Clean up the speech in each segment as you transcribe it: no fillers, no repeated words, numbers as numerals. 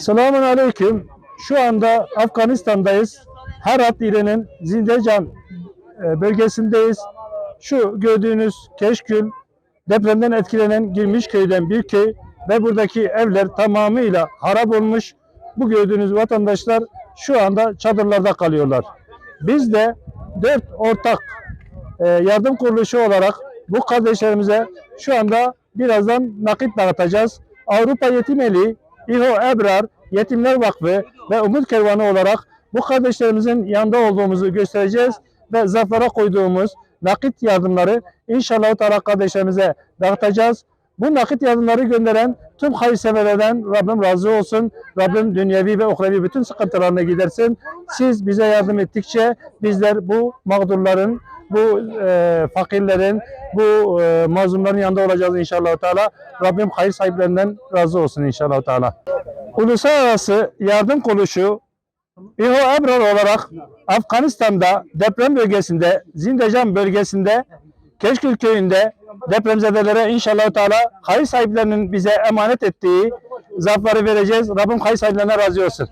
Selamun Aleyküm. Şu anda Afganistan'dayız. Herat ilinin Zindecan bölgesindeyiz. Şu gördüğünüz Keşkül depremden etkilenen Girmiş köyden bir köy ve buradaki evler tamamıyla harap olmuş. Bu gördüğünüz vatandaşlar şu anda çadırlarda kalıyorlar. Biz de 4 ortak yardım kuruluşu olarak bu kardeşlerimize şu anda birazdan nakit dağıtacağız. Avrupa Yetim Eli, İHO Ebrar, Yetimler Vakfı ve Umut Kervanı olarak bu kardeşlerimizin yanında olduğumuzu göstereceğiz ve zarflara koyduğumuz nakit yardımları inşallah Teala kardeşlerimize dağıtacağız. Bu nakit yardımları gönderen tüm hayırseverlerden Rabbim razı olsun. Rabbim dünyevi ve uhrevi bütün sıkıntılarını gidersin. Siz bize yardım ettikçe bizler bu mağdurların, bu fakirlerin, bu mazlumların yanında olacağız inşallah Teala. Rabbim hayır sahiplerinden razı olsun inşallah Teala. Uluslararası yardım kuruluşu İHO Ebrar olarak Afganistan'da deprem bölgesinde, Zindecan bölgesinde, Keşkül köyünde depremzedelere inşallah Teala hayır sahiplerinin bize emanet ettiği zarfları vereceğiz. Rabbim hayır sahiplerinden razı olsun.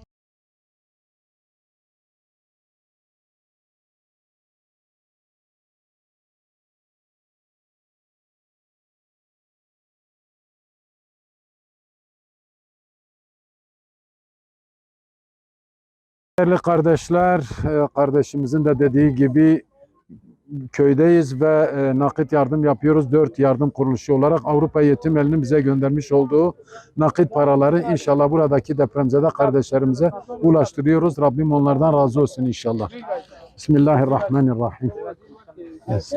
Değerli kardeşler, kardeşimizin de dediği gibi köydeyiz ve nakit yardım yapıyoruz. 4 yardım kuruluşu olarak Avrupa Yetim Eli'nin bize göndermiş olduğu nakit paraları inşallah buradaki depremzede kardeşlerimize ulaştırıyoruz. Rabbim onlardan razı olsun inşallah. Bismillahirrahmanirrahim. Yes.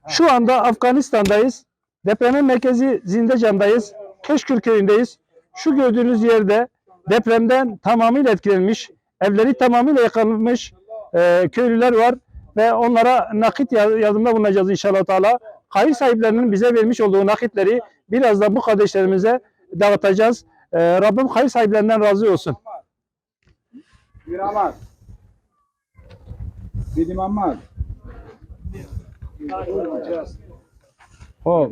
Şu anda Afganistan'dayız. Depremin merkezi Zindecan'dayız. Keşkül köyündeyiz. Şu gördüğünüz yerde depremden tamamıyla etkilenmiş, evleri tamamıyla yıkılmış köylüler var ve onlara nakit yardımda bulunacağız inşallah Teala. Hayır sahiplerinin bize vermiş olduğu nakitleri birazdan bu kardeşlerimize dağıtacağız. Rabbim hayır sahiplerinden razı olsun. Miramat. Bidim Ahmad. Hop.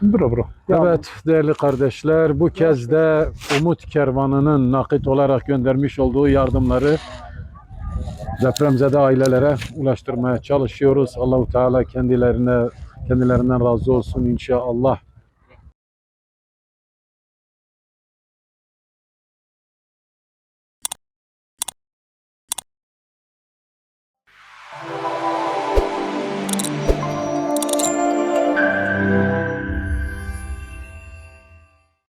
Bro. Evet değerli kardeşler, bu kez de Umut Kervanı'nın nakit olarak göndermiş olduğu yardımları depremzede ailelere ulaştırmaya çalışıyoruz. Allahu Teala kendilerinden razı olsun inşallah.